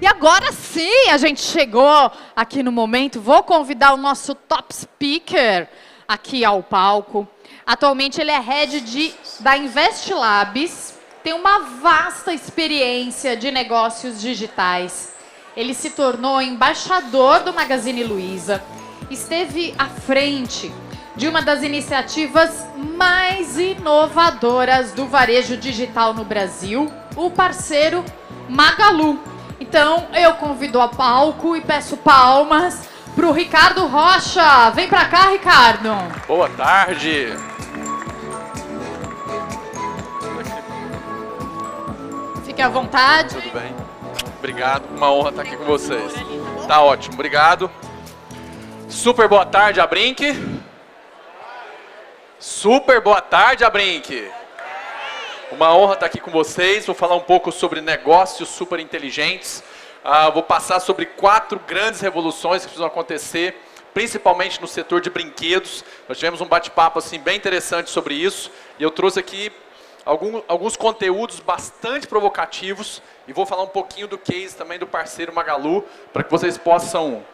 E agora sim, a gente chegou aqui no momento. Vou convidar o nosso top speaker aqui ao palco. Atualmente ele é head da Invest Labs, tem uma vasta experiência de negócios digitais. Ele se tornou embaixador do Magazine Luiza, esteve à frente de uma das iniciativas mais inovadoras do varejo digital no Brasil, o parceiro Magalu. Então, eu convido ao palco e peço palmas para o Ricardo Rocha. Vem para cá, Ricardo. Boa tarde. Fique à vontade. Tudo bem? Obrigado, uma honra estar aqui com vocês. Tá ótimo, obrigado. Super boa tarde, Abrinq. Super boa tarde, Abrinq. Uma honra estar aqui com vocês. Vou falar um pouco sobre negócios super inteligentes. Vou passar sobre 4 grandes revoluções que precisam acontecer, principalmente no setor de brinquedos. Nós tivemos um bate-papo assim, bem interessante sobre isso. E eu trouxe aqui alguns conteúdos bastante provocativos. E vou falar um pouquinho do case também do parceiro Magalu, para que vocês possam...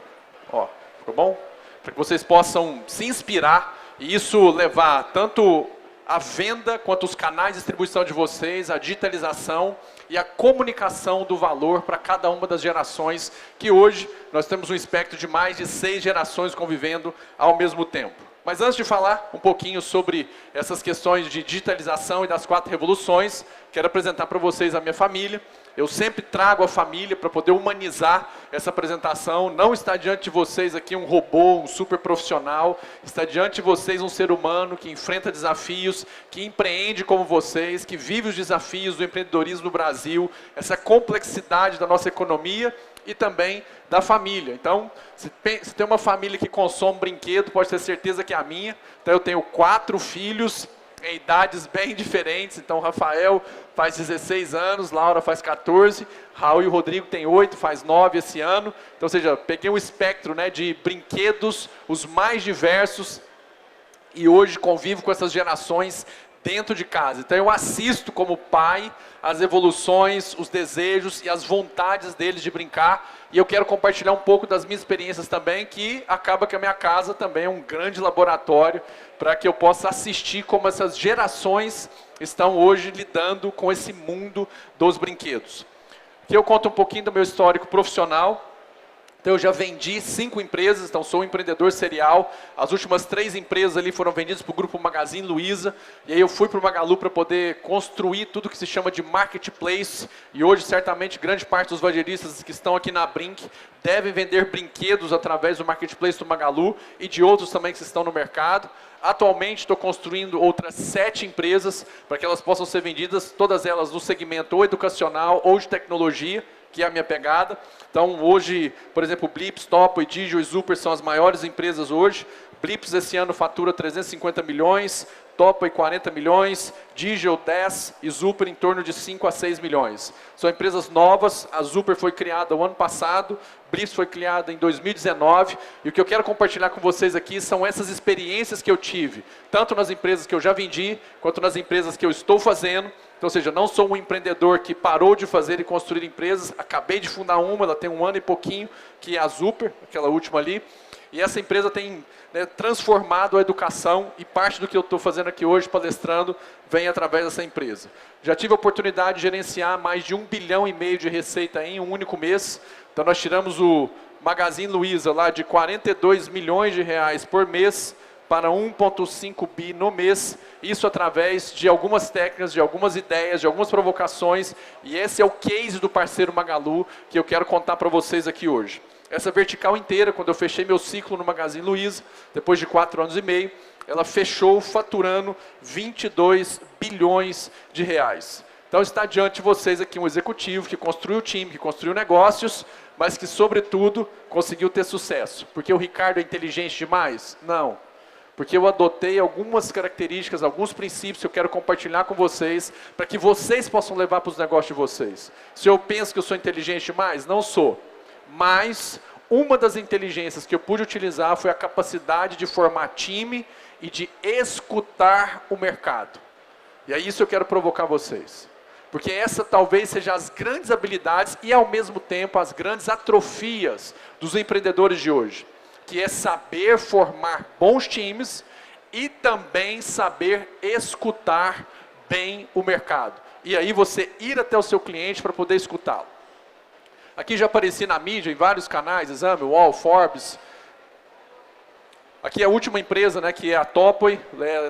ficou bom? Para que vocês possam se inspirar e isso levar tanto a venda quanto os canais de distribuição de vocês, a digitalização e a comunicação do valor para cada uma das gerações, que hoje nós temos um espectro de mais de 6 gerações convivendo ao mesmo tempo. Mas antes de falar um pouquinho sobre essas questões de digitalização e das 4 revoluções, quero apresentar para vocês a minha família. Eu sempre trago a família para poder humanizar essa apresentação. Não está diante de vocês aqui um robô, um super profissional. Está diante de vocês um ser humano que enfrenta desafios, que empreende como vocês, que vive os desafios do empreendedorismo no Brasil, essa complexidade da nossa economia e também da família. Então, se tem uma família que consome brinquedo, pode ter certeza que é a minha. Então, eu tenho 4 filhos em idades bem diferentes. Então, Rafael faz 16 anos, Laura faz 14, Raul e o Rodrigo têm 8, faz 9 esse ano. Então, ou seja, peguei um espectro, né, de brinquedos, os mais diversos, e hoje convivo com essas gerações dentro de casa. Então, eu assisto como pai as evoluções, os desejos e as vontades deles de brincar. E eu quero compartilhar um pouco das minhas experiências também, que acaba que a minha casa também é um grande laboratório para que eu possa assistir como essas gerações estão hoje lidando com esse mundo dos brinquedos. Aqui eu conto um pouquinho do meu histórico profissional. Então, eu já vendi 5 empresas, então sou um empreendedor serial. As últimas 3 empresas ali foram vendidas para o grupo Magazine Luiza. E aí eu fui para o Magalu para poder construir tudo que se chama de marketplace. E hoje, certamente, grande parte dos varejistas que estão aqui na Abrinq devem vender brinquedos através do marketplace do Magalu e de outros também que estão no mercado. Atualmente, estou construindo outras 7 empresas para que elas possam ser vendidas, todas elas no segmento ou educacional ou de tecnologia, que é a minha pegada. Então, hoje, por exemplo, Blips, Topo, Digio e Super são as maiores empresas hoje. Blips esse ano fatura 350 milhões, Topo 40 milhões, Digio 10 e Super em torno de 5 a 6 milhões. São empresas novas, a Super foi criada o ano passado, Blips foi criada em 2019, e o que eu quero compartilhar com vocês aqui são essas experiências que eu tive, tanto nas empresas que eu já vendi, quanto nas empresas que eu estou fazendo. Então, ou seja, não sou um empreendedor que parou de fazer e construir empresas, acabei de fundar uma, ela tem 1 ano e pouquinho, que é a Super, aquela última ali, e essa empresa tem, né, transformado a educação, e parte do que eu estou fazendo aqui hoje, palestrando, vem através dessa empresa. Já tive a oportunidade de gerenciar mais de 1,5 bilhão de receita em um único mês. Então, nós tiramos o Magazine Luiza lá de 42 milhões de reais por mês para 1,5 bi no mês, isso através de algumas técnicas, de algumas ideias, de algumas provocações, e esse é o case do parceiro Magalu que eu quero contar para vocês aqui hoje. Essa vertical inteira, quando eu fechei meu ciclo no Magazine Luiza, depois de 4 anos e meio, ela fechou faturando 22 bilhões de reais. Então está diante de vocês aqui um executivo que construiu time, que construiu negócios, mas que, sobretudo, conseguiu ter sucesso. Porque o Ricardo é inteligente demais? Não. Porque eu adotei algumas características, alguns princípios que eu quero compartilhar com vocês, para que vocês possam levar para os negócios de vocês. Se eu penso que eu sou inteligente demais, não sou. Mas uma das inteligências que eu pude utilizar foi a capacidade de formar time e de escutar o mercado. E é isso que eu quero provocar vocês. Porque essa talvez seja as grandes habilidades e, ao mesmo tempo, as grandes atrofias dos empreendedores de hoje. Que é saber formar bons times e também saber escutar bem o mercado. E aí você ir até o seu cliente para poder escutá-lo. Aqui já apareci na mídia, em vários canais, Exame, UOL, Forbes. Aqui é a última empresa, né, que é a Topoi,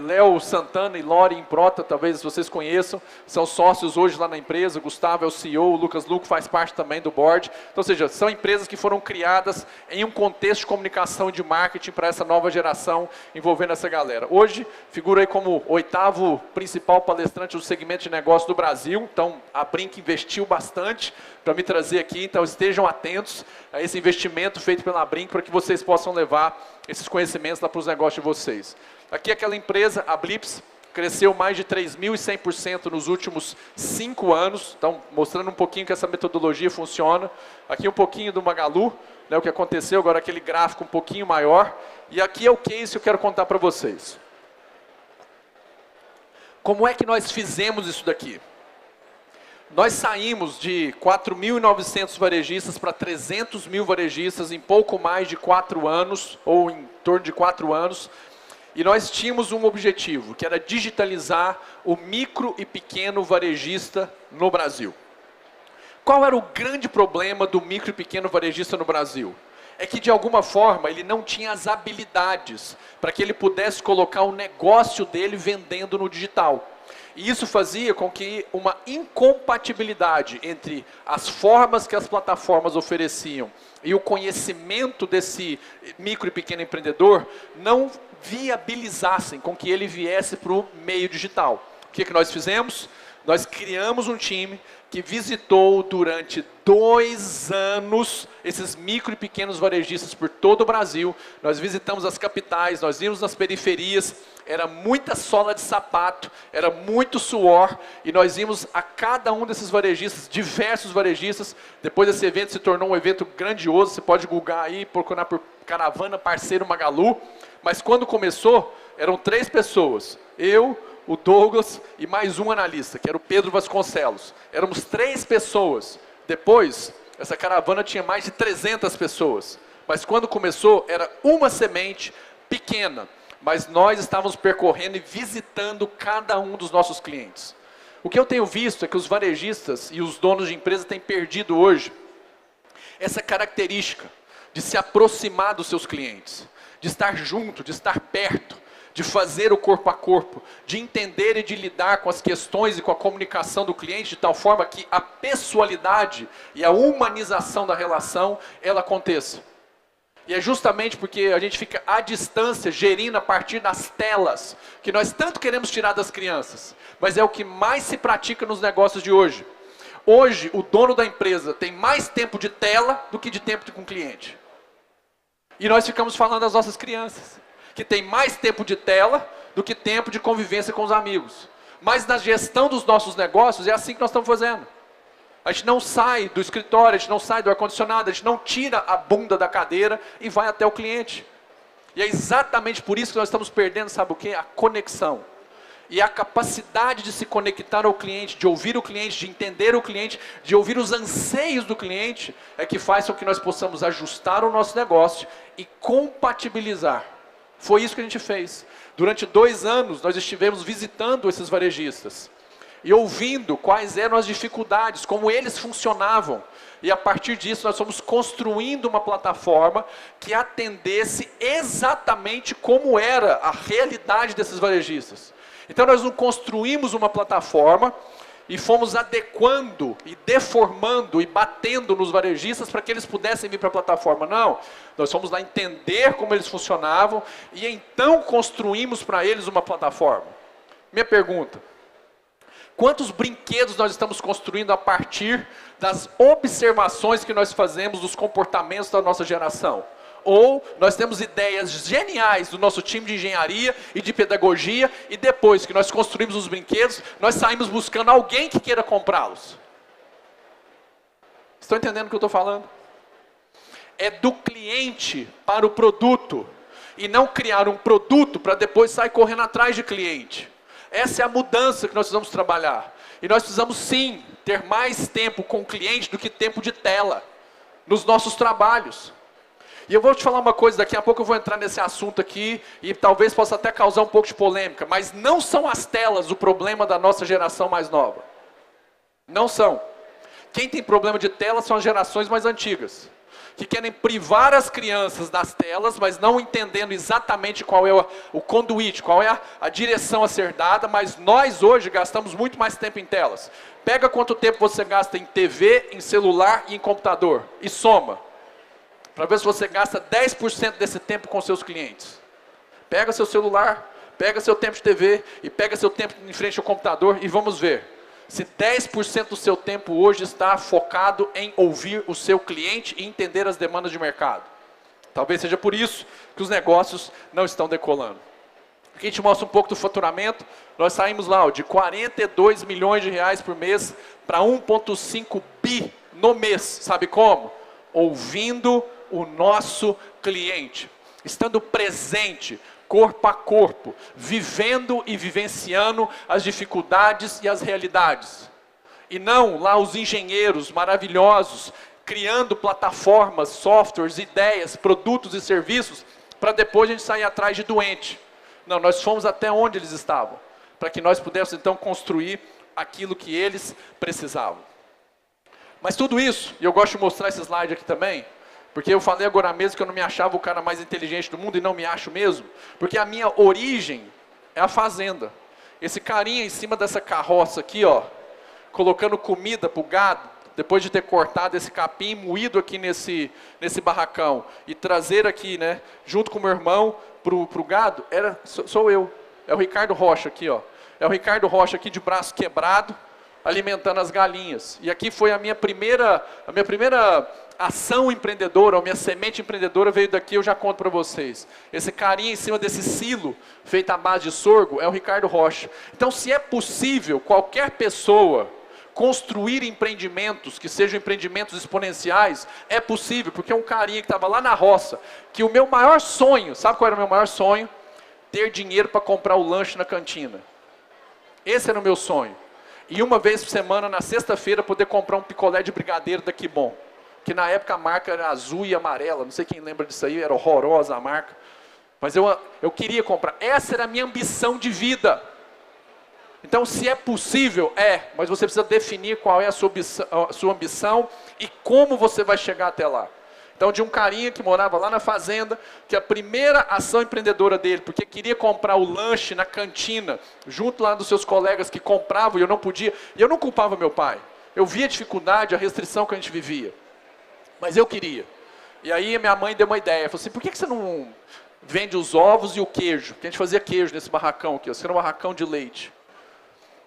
Léo Santana e Lori Improta, talvez vocês conheçam, são sócios hoje lá na empresa, o Gustavo é o CEO, o Lucas Luco faz parte também do board. Então, ou seja, são empresas que foram criadas em um contexto de comunicação e de marketing para essa nova geração, envolvendo essa galera. Hoje, figura aí como o 8º principal palestrante do segmento de negócio do Brasil, então a Brinq investiu bastante para me trazer aqui, então estejam atentos a esse investimento feito pela Brinq para que vocês possam levar esses conhecimentos lá para os negócios de vocês. Aqui aquela empresa, a Blips, cresceu mais de 3.100% nos últimos 5 anos, então mostrando um pouquinho que essa metodologia funciona. Aqui um pouquinho do Magalu, né, o que aconteceu, agora aquele gráfico um pouquinho maior. E aqui é o case que eu quero contar para vocês. Como é que nós fizemos isso daqui? Nós saímos de 4.900 varejistas para 300 mil varejistas em pouco mais de 4 anos, ou em torno de 4 anos, e nós tínhamos um objetivo, que era digitalizar o micro e pequeno varejista no Brasil. Qual era o grande problema do micro e pequeno varejista no Brasil? É que, de alguma forma, ele não tinha as habilidades para que ele pudesse colocar o negócio dele vendendo no digital. E isso fazia com que uma incompatibilidade entre as formas que as plataformas ofereciam e o conhecimento desse micro e pequeno empreendedor não viabilizassem com que ele viesse para o meio digital. O que nós fizemos? Nós criamos um time que visitou durante 2 anos esses micro e pequenos varejistas por todo o Brasil. Nós visitamos as capitais, nós íamos nas periferias, era muita sola de sapato, era muito suor, e nós íamos a cada um desses varejistas, diversos varejistas. Depois esse evento se tornou um evento grandioso, você pode googar aí, procurar por Caravana Parceiro Magalu, mas quando começou, eram 3 pessoas, eu, o Douglas e mais um analista, que era o Pedro Vasconcelos. Éramos 3 pessoas. Depois, essa caravana tinha mais de 300 pessoas. Mas quando começou, era uma semente pequena. Mas nós estávamos percorrendo e visitando cada um dos nossos clientes. O que eu tenho visto é que os varejistas e os donos de empresa têm perdido hoje essa característica de se aproximar dos seus clientes, de estar junto, de estar perto, de fazer o corpo a corpo, de entender e de lidar com as questões e com a comunicação do cliente de tal forma que a pessoalidade e a humanização da relação, ela aconteça. E é justamente porque a gente fica à distância, gerindo a partir das telas, que nós tanto queremos tirar das crianças, mas é o que mais se pratica nos negócios de hoje. Hoje, o dono da empresa tem mais tempo de tela do que de tempo com o cliente. E nós ficamos falando das nossas crianças, que tem mais tempo de tela do que tempo de convivência com os amigos. Mas na gestão dos nossos negócios é assim que nós estamos fazendo. A gente não sai do escritório, a gente não sai do ar-condicionado, a gente não tira a bunda da cadeira e vai até o cliente. E é exatamente por isso que nós estamos perdendo, sabe o quê? A conexão. E a capacidade de se conectar ao cliente, de ouvir o cliente, de entender o cliente, de ouvir os anseios do cliente, é que faz com que nós possamos ajustar o nosso negócio e compatibilizar. Foi isso que a gente fez. Durante 2 anos, nós estivemos visitando esses varejistas e ouvindo quais eram as dificuldades, como eles funcionavam. E a partir disso, nós fomos construindo uma plataforma que atendesse exatamente como era a realidade desses varejistas. Então, nós não construímos uma plataforma e fomos adequando e deformando e batendo nos varejistas para que eles pudessem vir para a plataforma. Não, nós fomos lá entender como eles funcionavam e então construímos para eles uma plataforma. Minha pergunta: quantos brinquedos nós estamos construindo a partir das observações que nós fazemos dos comportamentos da nossa geração? Ou nós temos ideias geniais do nosso time de engenharia e de pedagogia, e depois que nós construímos os brinquedos, nós saímos buscando alguém que queira comprá-los. Estão entendendo o que eu estou falando? É do cliente para o produto, e não criar um produto para depois sair correndo atrás de cliente. Essa é a mudança que nós precisamos trabalhar. E nós precisamos sim ter mais tempo com o cliente do que tempo de tela nos nossos trabalhos. E eu vou te falar uma coisa, daqui a pouco eu vou entrar nesse assunto aqui e talvez possa até causar um pouco de polêmica, mas não são as telas o problema da nossa geração mais nova. Não são. Quem tem problema de tela são as gerações mais antigas, que querem privar as crianças das telas, mas não entendendo exatamente qual é o conduíte, qual é a direção a ser dada, mas nós hoje gastamos muito mais tempo em telas. Pega quanto tempo você gasta em TV, em celular e em computador, e soma, para ver se você gasta 10% desse tempo com seus clientes. Pega seu celular, pega seu tempo de TV, e pega seu tempo em frente ao computador, e vamos ver se 10% do seu tempo hoje está focado em ouvir o seu cliente e entender as demandas de mercado. Talvez seja por isso que os negócios não estão decolando. Aqui a gente mostra um pouco do faturamento. Nós saímos lá de 42 milhões de reais por mês para 1,5 bi no mês. Sabe como? Ouvindo o nosso cliente, estando presente, corpo a corpo, vivendo e vivenciando as dificuldades e as realidades. E não lá os engenheiros maravilhosos, criando plataformas, softwares, ideias, produtos e serviços, para depois a gente sair atrás de doente. Não, nós fomos até onde eles estavam, para que nós pudéssemos então construir aquilo que eles precisavam. Mas tudo isso, e eu gosto de mostrar esse slide aqui também, porque eu falei agora mesmo que eu não me achava o cara mais inteligente do mundo e não me acho mesmo, porque a minha origem é a fazenda. Esse carinha em cima dessa carroça aqui, ó, colocando comida para o gado, depois de ter cortado esse capim, moído aqui nesse barracão, e trazer aqui, né, junto com o meu irmão, para o gado, sou eu. É o Ricardo Rocha aqui, ó. É o Ricardo Rocha aqui de braço quebrado, alimentando as galinhas. E aqui foi a minha primeira ação empreendedora, a minha semente empreendedora veio daqui, eu já conto para vocês. Esse carinha em cima desse silo, feito à base de sorgo, é o Ricardo Rocha. Então, se é possível, qualquer pessoa construir empreendimentos, que sejam empreendimentos exponenciais, é possível, porque é um carinha que estava lá na roça, que o meu maior sonho, sabe qual era o meu maior sonho? Ter dinheiro para comprar o lanche na cantina. Esse era o meu sonho. E uma vez por semana, na sexta-feira, poder comprar um picolé de brigadeiro da Que Bom. Que na época a marca era azul e amarela, não sei quem lembra disso aí, era horrorosa a marca. Mas eu queria comprar, essa era a minha ambição de vida. Então, se é possível, mas você precisa definir qual é a sua ambição e como você vai chegar até lá. Então, de um carinha que morava lá na fazenda, que a primeira ação empreendedora dele, porque queria comprar o lanche na cantina, junto lá dos seus colegas que compravam e eu não podia, e eu não culpava meu pai. Eu via a dificuldade, a restrição que a gente vivia. Mas eu queria. E aí a minha mãe deu uma ideia, falou assim, por que você não vende os ovos e o queijo? Porque a gente fazia queijo nesse barracão aqui, esse era um barracão de leite.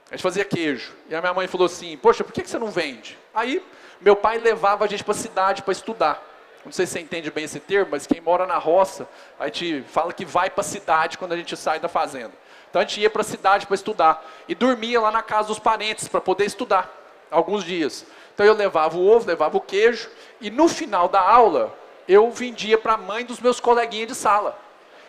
A gente fazia queijo. E a minha mãe falou assim, poxa, por que você não vende? Aí meu pai levava a gente para a cidade para estudar. Não sei se você entende bem esse termo, mas quem mora na roça, a gente fala que vai para a cidade quando a gente sai da fazenda. Então a gente ia para a cidade para estudar. E dormia lá na casa dos parentes para poder estudar, alguns dias. Então eu levava o ovo, levava o queijo, e no final da aula, eu vendia para a mãe dos meus coleguinhas de sala.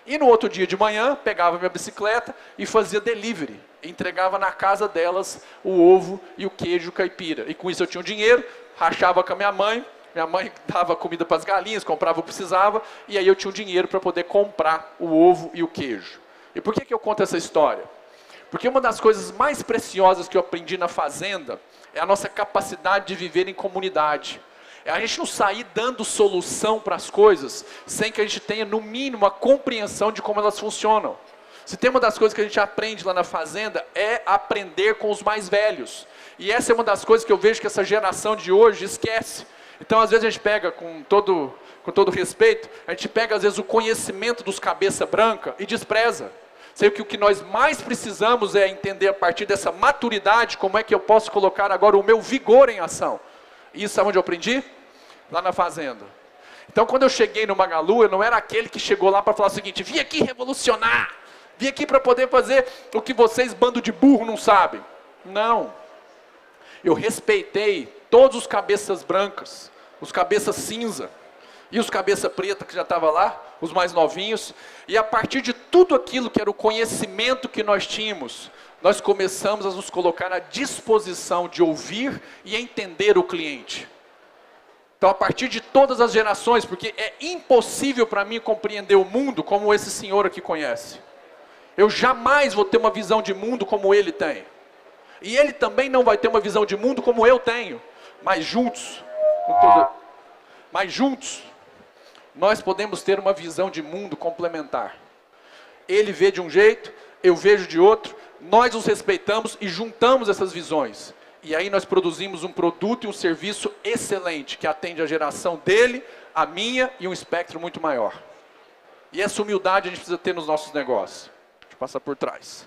E no outro dia de manhã, pegava minha bicicleta e fazia delivery. Entregava na casa delas o ovo e o queijo caipira. E com isso eu tinha um dinheiro, rachava com a minha mãe dava comida para as galinhas, comprava o que precisava, e aí eu tinha um dinheiro para poder comprar o ovo e o queijo. E por que eu conto essa história? Porque uma das coisas mais preciosas que eu aprendi na fazenda é a nossa capacidade de viver em comunidade. É a gente não sair dando solução para as coisas sem que a gente tenha, no mínimo, a compreensão de como elas funcionam. Se tem uma das coisas que a gente aprende lá na fazenda, é aprender com os mais velhos. E essa é uma das coisas que eu vejo que essa geração de hoje esquece. Então, às vezes, a gente pega, com todo respeito, a gente pega, às vezes, o conhecimento dos cabeça branca e despreza. Sei que o que nós mais precisamos é entender, a partir dessa maturidade, como é que eu posso colocar agora o meu vigor em ação. E isso é onde eu aprendi? Lá na fazenda. Então, quando eu cheguei no Magalu, eu não era aquele que chegou lá para falar o seguinte, vim aqui revolucionar, vim aqui para poder fazer o que vocês, bando de burro, não sabem. Não. Eu respeitei todos os cabeças brancas, os cabeças cinza e os cabeça preta que já estavam lá, os mais novinhos, e a partir de tudo aquilo que era o conhecimento que nós tínhamos, nós começamos a nos colocar à disposição de ouvir e entender o cliente. Então, a partir de todas as gerações, porque é impossível para mim compreender o mundo como esse senhor aqui conhece. Eu jamais vou ter uma visão de mundo como ele tem. E ele também não vai ter uma visão de mundo como eu tenho. Mas juntos, nós podemos ter uma visão de mundo complementar. Ele vê de um jeito, eu vejo de outro, nós nos respeitamos e juntamos essas visões. E aí nós produzimos um produto e um serviço excelente, que atende a geração dele, a minha e um espectro muito maior. E essa humildade a gente precisa ter nos nossos negócios. Deixa eu passar por trás.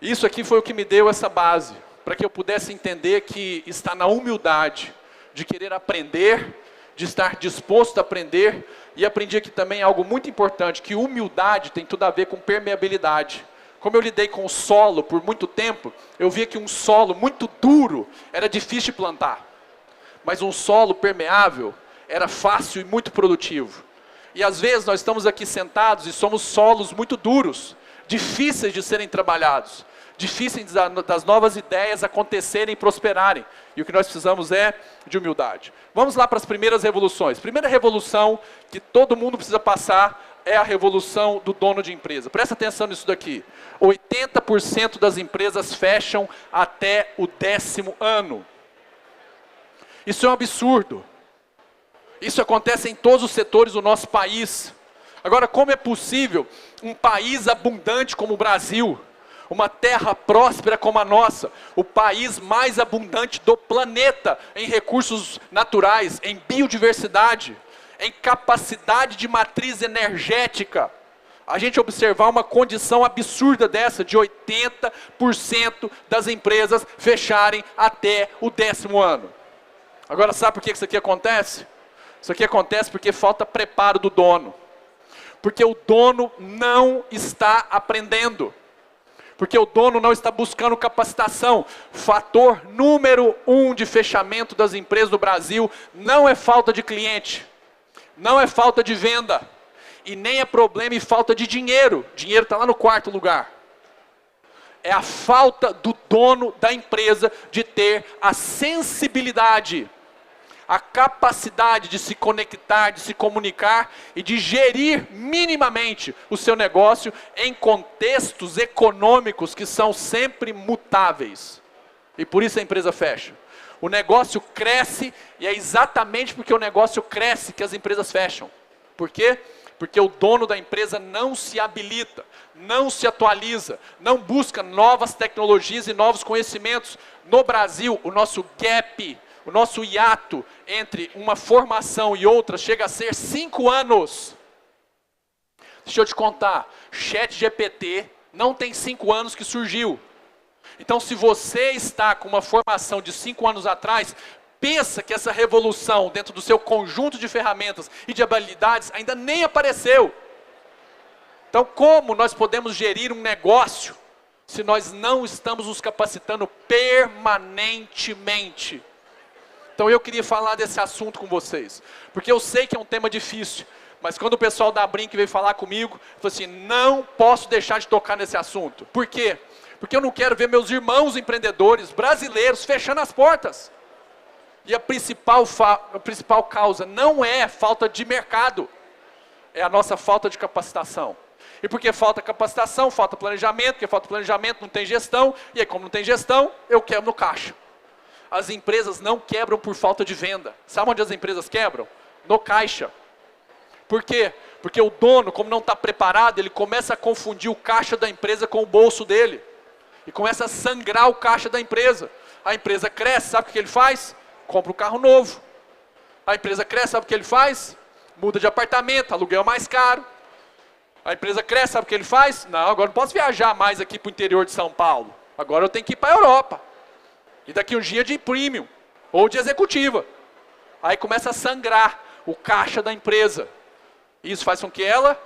Isso aqui foi o que me deu essa base, para que eu pudesse entender que está na humildade, de querer aprender, de estar disposto a aprender, e aprendi aqui também algo muito importante, que humildade tem tudo a ver com permeabilidade. Como eu lidei com o solo por muito tempo, eu via que um solo muito duro era difícil de plantar, mas um solo permeável era fácil e muito produtivo. E às vezes nós estamos aqui sentados e somos solos muito duros, difíceis de serem trabalhados, difíceis das novas ideias acontecerem e prosperarem. E o que nós precisamos é de humildade. Vamos lá para as primeiras revoluções. Primeira revolução que todo mundo precisa passar é a revolução do dono de empresa. Presta atenção nisso daqui. 80% das empresas fecham até o 10º ano. Isso é um absurdo. Isso acontece em todos os setores do nosso país. Agora, como é possível um país abundante como o Brasil, uma terra próspera como a nossa, o país mais abundante do planeta em recursos naturais, em biodiversidade, em capacidade de matriz energética, a gente observar uma condição absurda dessa, de 80% das empresas fecharem até o 10º ano. Agora, sabe por que isso aqui acontece? Isso aqui acontece porque falta preparo do dono. Porque o dono não está aprendendo. Porque o dono não está buscando capacitação. Fator número 1 de fechamento das empresas do Brasil não é falta de cliente, não é falta de venda, e nem é problema e falta de dinheiro. Dinheiro está lá no 4º lugar. É a falta do dono da empresa de ter a sensibilidade, a capacidade de se conectar, de se comunicar e de gerir minimamente o seu negócio em contextos econômicos que são sempre mutáveis. E por isso a empresa fecha. O negócio cresce e é exatamente porque o negócio cresce que as empresas fecham. Por quê? Porque o dono da empresa não se habilita, não se atualiza, não busca novas tecnologias e novos conhecimentos. No Brasil, o nosso gap, o nosso hiato entre uma formação e outra chega a ser 5 anos. Deixa eu te contar, ChatGPT não tem 5 anos que surgiu. Então, se você está com uma formação de 5 anos atrás, pensa que essa revolução dentro do seu conjunto de ferramentas e de habilidades ainda nem apareceu. Então, como nós podemos gerir um negócio se nós não estamos nos capacitando permanentemente? Então eu queria falar desse assunto com vocês, porque eu sei que é um tema difícil, mas quando o pessoal da Brinq veio falar comigo, eu falei assim, não posso deixar de tocar nesse assunto. Por quê? Porque eu não quero ver meus irmãos empreendedores brasileiros fechando as portas. E a principal causa não é falta de mercado, é a nossa falta de capacitação. E porque falta capacitação, falta planejamento, porque falta planejamento, não tem gestão, e aí como não tem gestão, eu quebro no caixa. As empresas não quebram por falta de venda. Sabe onde as empresas quebram? No caixa. Por quê? Porque o dono, como não está preparado, ele começa a confundir o caixa da empresa com o bolso dele. E começa a sangrar o caixa da empresa. A empresa cresce, sabe o que ele faz? Compra um carro novo. A empresa cresce, sabe o que ele faz? Muda de apartamento, aluguel mais caro. A empresa cresce, sabe o que ele faz? Não, agora não posso viajar mais aqui para o interior de São Paulo. Agora eu tenho que ir para a Europa. E daqui um dia de premium, ou de executiva. Aí começa a sangrar o caixa da empresa. Isso faz com que ela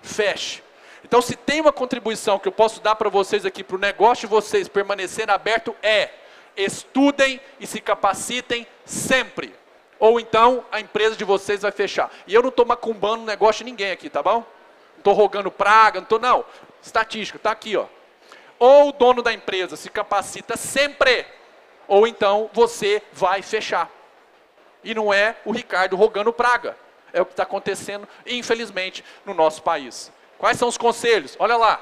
feche. Então, se tem uma contribuição que eu posso dar para vocês aqui, para o negócio de vocês permanecer aberto, é estudem e se capacitem sempre. ou então a empresa de vocês vai fechar. E eu não estou macumbando o negócio de ninguém aqui, tá bom? Não estou rogando praga, não. Estatística, está aqui, ó. Ou o dono da empresa se capacita sempre, ou então você vai fechar. E não é o Ricardo rogando praga. É o que está acontecendo, infelizmente, no nosso país. Quais são os conselhos? Olha lá.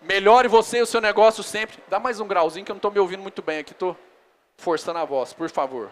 Melhore você e o seu negócio sempre. Dá mais um grauzinho que eu não estou me ouvindo muito bem aqui. Estou forçando a voz, por favor.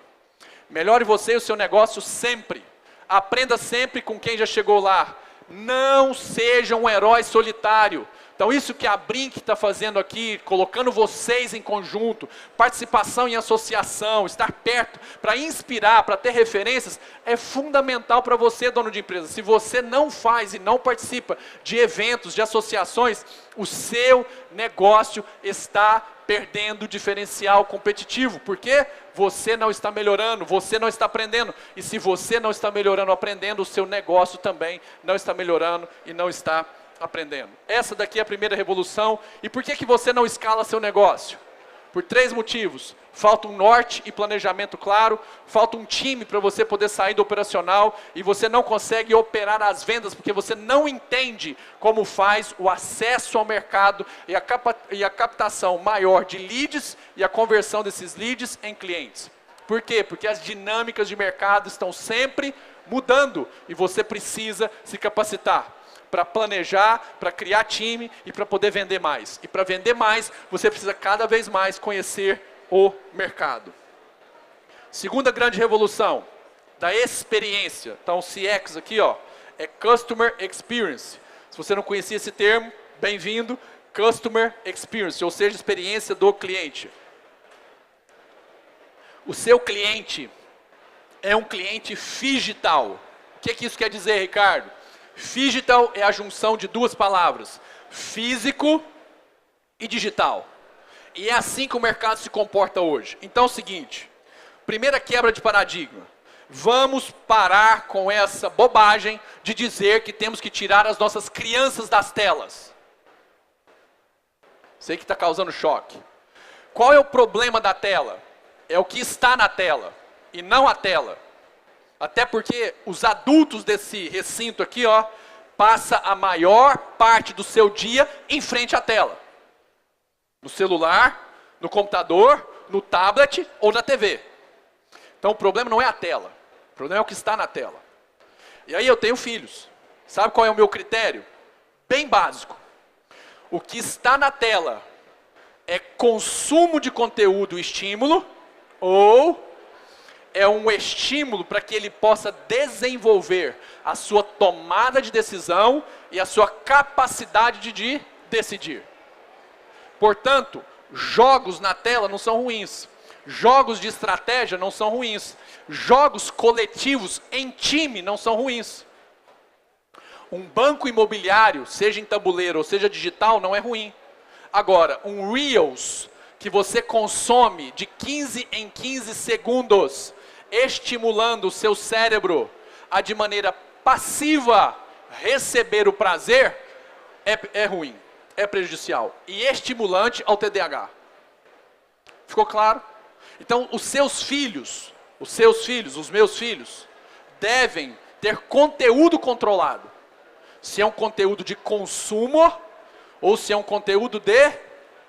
Melhore você e o seu negócio sempre. Aprenda sempre com quem já chegou lá. Não seja um herói solitário. Então isso que a Brinq está fazendo aqui, colocando vocês em conjunto, participação em associação, estar perto, para inspirar, para ter referências, é fundamental para você, dono de empresa. Se você não faz e não participa de eventos, de associações, o seu negócio está perdendo o diferencial competitivo, porque você não está melhorando, você não está aprendendo. E se você não está melhorando, aprendendo, o seu negócio também não está melhorando e não está aprendendo. Essa daqui é a primeira revolução. E por que você não escala seu negócio? Por 3 motivos. Falta um norte e planejamento claro, falta um time para você poder sair do operacional e você não consegue operar as vendas porque você não entende como faz o acesso ao mercado e a captação maior de leads e a conversão desses leads em clientes. Por quê? Porque as dinâmicas de mercado estão sempre mudando e você precisa se capacitar para planejar, para criar time e para poder vender mais. E para vender mais, você precisa cada vez mais conhecer o mercado. Segunda grande revolução, da experiência. Então, o CX aqui, ó, é Customer Experience. Se você não conhecia esse termo, bem-vindo, Customer Experience, ou seja, experiência do cliente. O seu cliente é um cliente phygital. O que isso quer dizer, Ricardo? Phygital é a junção de 2 palavras, físico e digital. E é assim que o mercado se comporta hoje. Então é o seguinte, primeira quebra de paradigma. Vamos parar com essa bobagem de dizer que temos que tirar as nossas crianças das telas. Sei que está causando choque. Qual é o problema da tela? É o que está na tela e não a tela. Até porque os adultos desse recinto aqui, ó, passa a maior parte do seu dia em frente à tela. No celular, no computador, no tablet ou na TV. Então o problema não é a tela. O problema é o que está na tela. E aí eu tenho filhos. Sabe qual é o meu critério? Bem básico. O que está na tela é consumo de conteúdo e estímulo ou é um estímulo para que ele possa desenvolver a sua tomada de decisão e a sua capacidade de decidir. Portanto, jogos na tela não são ruins. Jogos de estratégia não são ruins. Jogos coletivos em time não são ruins. Um banco imobiliário, seja em tabuleiro ou seja digital, não é ruim. Agora, um Reels que você consome de 15 em 15 segundos, estimulando o seu cérebro a de maneira passiva receber o prazer, é ruim, é prejudicial e estimulante ao TDAH. Ficou claro? Então os filhos, os meus filhos, devem ter conteúdo controlado. Se é um conteúdo de consumo ou se é um conteúdo de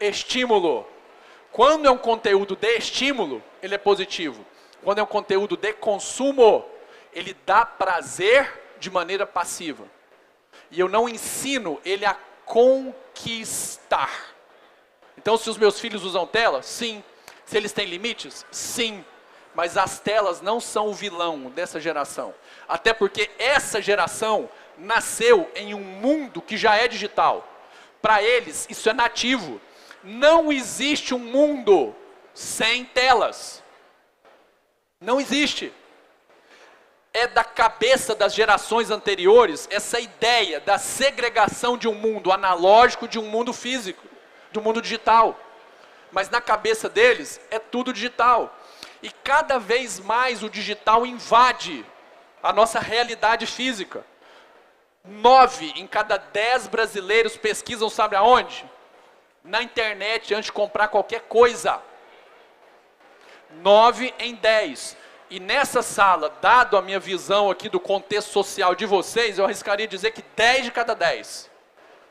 estímulo. Quando é um conteúdo de estímulo, ele é positivo. Quando é um conteúdo de consumo, ele dá prazer de maneira passiva. E eu não ensino ele a conquistar. Então, se os meus filhos usam tela, sim. Se eles têm limites, sim. Mas as telas não são o vilão dessa geração. Até porque essa geração nasceu em um mundo que já é digital. Para eles, isso é nativo. Não existe um mundo sem telas. Não existe. É da cabeça das gerações anteriores essa ideia da segregação de um mundo analógico de um mundo físico, do mundo digital. Mas na cabeça deles é tudo digital. E cada vez mais o digital invade a nossa realidade física. 9 em cada 10 brasileiros pesquisam, sabe aonde? Na internet, antes de comprar qualquer coisa. 9 em 10. E nessa sala, dado a minha visão aqui do contexto social de vocês, eu arriscaria dizer que 10 de cada 10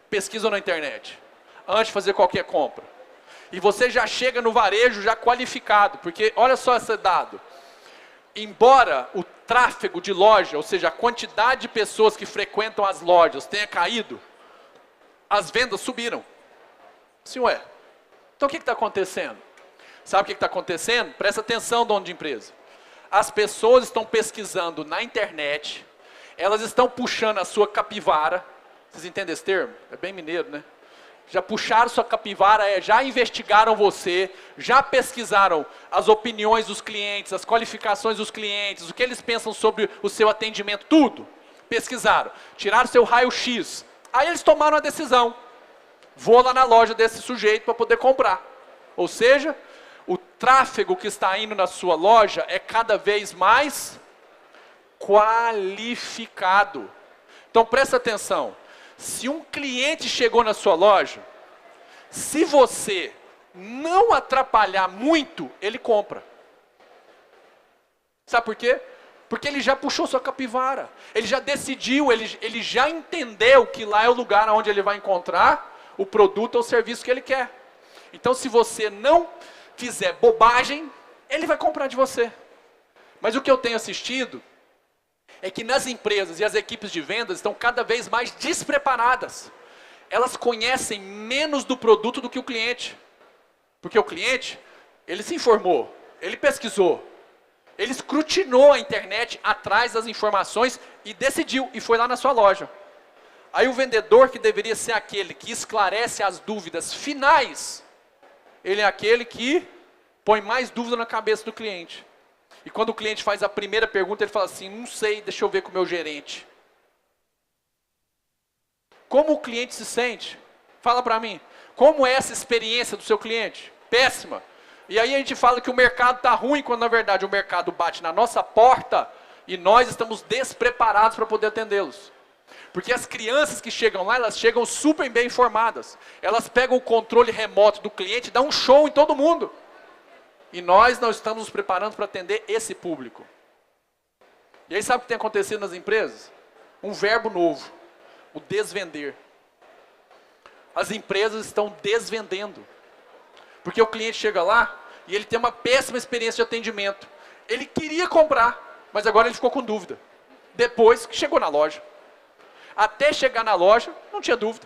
pesquisam na internet, antes de fazer qualquer compra. E você já chega no varejo já qualificado, porque olha só esse dado. Embora o tráfego de loja, ou seja, a quantidade de pessoas que frequentam as lojas tenha caído, as vendas subiram. Sim, ué. Então o que está acontecendo? Sabe o que está acontecendo? Presta atenção, dono de empresa. As pessoas estão pesquisando na internet, elas estão puxando a sua capivara. Vocês entendem esse termo? É bem mineiro, né? Já puxaram sua capivara, já investigaram você, já pesquisaram as opiniões dos clientes, as qualificações dos clientes, o que eles pensam sobre o seu atendimento, tudo. Pesquisaram, tiraram seu raio-x. Aí eles tomaram a decisão. Vou lá na loja desse sujeito para poder comprar. Ou seja, o tráfego que está indo na sua loja é cada vez mais qualificado. Então presta atenção. Se um cliente chegou na sua loja, se você não atrapalhar muito, ele compra. Sabe por quê? Porque ele já puxou sua capivara. Ele já decidiu, ele já entendeu que lá é o lugar onde ele vai encontrar o produto ou o serviço que ele quer. Então se você não fizer bobagem, ele vai comprar de você. Mas o que eu tenho assistido é que nas empresas e as equipes de vendas estão cada vez mais despreparadas. Elas conhecem menos do produto do que o cliente. Porque o cliente, ele se informou, ele pesquisou, ele escrutinou a internet atrás das informações e decidiu, e foi lá na sua loja. Aí o vendedor, que deveria ser aquele que esclarece as dúvidas finais, ele é aquele que põe mais dúvida na cabeça do cliente. E quando o cliente faz a primeira pergunta, ele fala assim, não sei, deixa eu ver com o meu gerente. Como o cliente se sente? Fala para mim. Como é essa experiência do seu cliente? Péssima. E aí a gente fala que o mercado está ruim, quando na verdade o mercado bate na nossa porta e nós estamos despreparados para poder atendê-los. Porque as crianças que chegam lá, elas chegam super bem informadas. Elas pegam o controle remoto do cliente e dão um show em todo mundo. E nós não estamos nos preparando para atender esse público. E aí sabe o que tem acontecido nas empresas? Um verbo novo, o desvender. As empresas estão desvendendo. Porque o cliente chega lá e ele tem uma péssima experiência de atendimento. Ele queria comprar, mas agora ele ficou com dúvida. Depois que chegou na loja. Até chegar na loja, não tinha dúvida.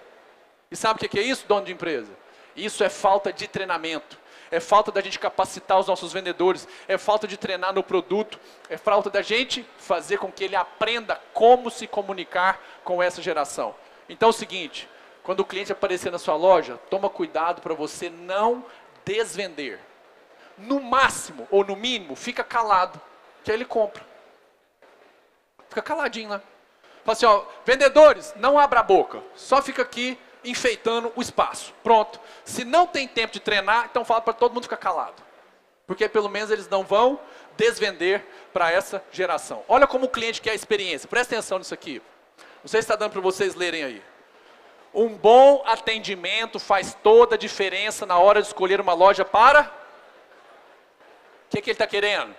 E sabe o que é isso, dono de empresa? Isso é falta de treinamento. É falta da gente capacitar os nossos vendedores, é falta de treinar no produto, é falta da gente fazer com que ele aprenda como se comunicar com essa geração. Então é o seguinte, quando o cliente aparecer na sua loja, toma cuidado para você não desvender. No máximo, ou no mínimo, fica calado, que aí ele compra. Fica caladinho lá. Fala assim, ó, vendedores, não abra a boca, só fica aqui enfeitando o espaço. Pronto. Se não tem tempo de treinar, então fala para todo mundo ficar calado. Porque pelo menos eles não vão desvender para essa geração. Olha como o cliente quer a experiência. Presta atenção nisso aqui. Não sei se está dando para vocês lerem aí. Um bom atendimento faz toda a diferença na hora de escolher uma loja para... O que ele está querendo?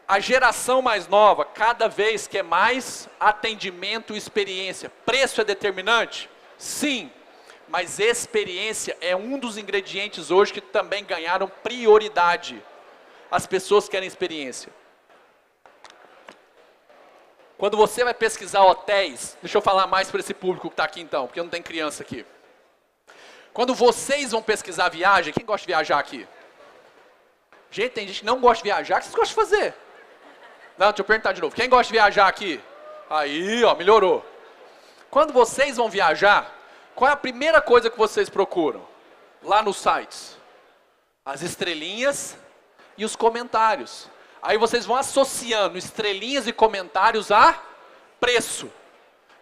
A geração mais nova, cada vez quer mais atendimento e experiência. Preço é determinante? Sim, mas experiência é um dos ingredientes hoje que também ganharam prioridade. As pessoas querem experiência. Quando você vai pesquisar hotéis, deixa eu falar mais para esse público que está aqui então, porque não tem criança aqui. Quando vocês vão pesquisar viagem, quem gosta de viajar aqui? Gente, tem gente que não gosta de viajar, o que vocês gostam de fazer? Não, deixa eu perguntar de novo. Quem gosta de viajar aqui? Aí, ó, melhorou. Quando vocês vão viajar, qual é a primeira coisa que vocês procuram? Lá nos sites. As estrelinhas e os comentários. Aí vocês vão associando estrelinhas e comentários a preço.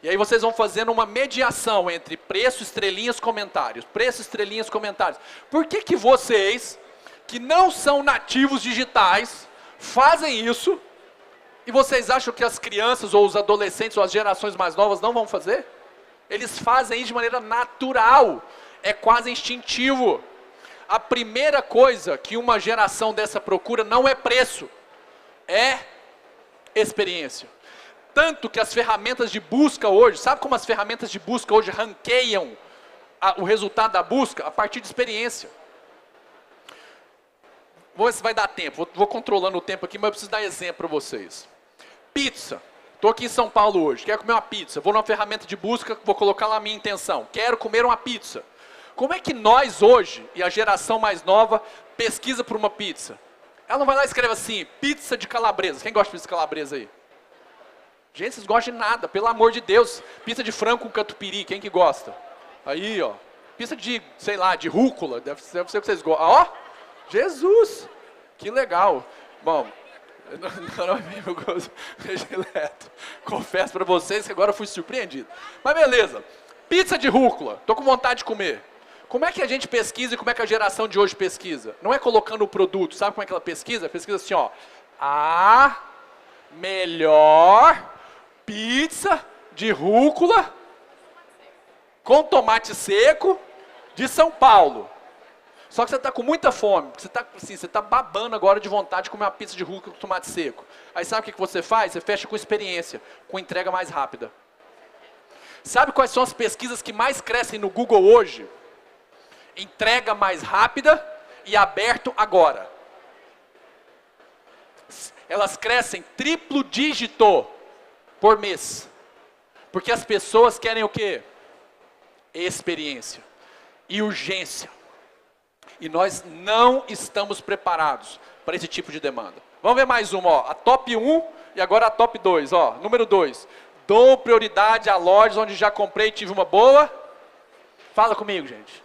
E aí vocês vão fazendo uma mediação entre preço, estrelinhas, comentários. Preço, estrelinhas, comentários. Por que que vocês, que não são nativos digitais, fazem isso e vocês acham que as crianças ou os adolescentes ou as gerações mais novas não vão fazer? Eles fazem isso de maneira natural. É quase instintivo. A primeira coisa que uma geração dessa procura não é preço. é experiência. Tanto que as ferramentas de busca hoje, sabe como as ferramentas de busca hoje ranqueiam o resultado da busca? A partir de experiência. Vou ver se vai dar tempo, vou controlando o tempo aqui, mas eu preciso dar exemplo para vocês. Pizza. Estou aqui em São Paulo hoje, quero comer uma pizza. Vou numa ferramenta de busca, vou colocar lá a minha intenção. Quero comer uma pizza. Como é que nós hoje, e a geração mais nova, pesquisa por uma pizza? Ela não vai lá e escreve assim, pizza de calabresa. Quem gosta de pizza de calabresa aí? Gente, vocês gostam de nada, pelo amor de Deus. Pizza de frango com catupiry, quem que gosta? Aí, ó. Pizza de, sei lá, de rúcula, deve ser o que vocês gostam. Ó, Jesus, que legal. Bom, não é meu gosto predileto. Confesso para vocês que agora eu fui surpreendido. Mas beleza, pizza de rúcula, tô com vontade de comer. Como é que a gente pesquisa e como é que a geração de hoje pesquisa? Não é colocando o produto, sabe como é que ela pesquisa? Pesquisa assim, ó. A melhor pizza de rúcula com tomate seco de São Paulo. Só que você está com muita fome, você está babando agora de vontade de comer uma pizza de rúcula com tomate seco. Aí sabe o que você faz? Você fecha com experiência, com entrega mais rápida. Sabe quais são as pesquisas que mais crescem no Google hoje? Entrega mais rápida e aberto agora. Elas crescem triplo dígito por mês. Porque as pessoas querem o quê? Experiência e urgência. E nós não estamos preparados para esse tipo de demanda. Vamos ver mais uma, ó. A top 1 e agora a top 2, ó. Número 2. Dou prioridade a lojas onde já comprei e tive uma boa. Fala comigo, gente.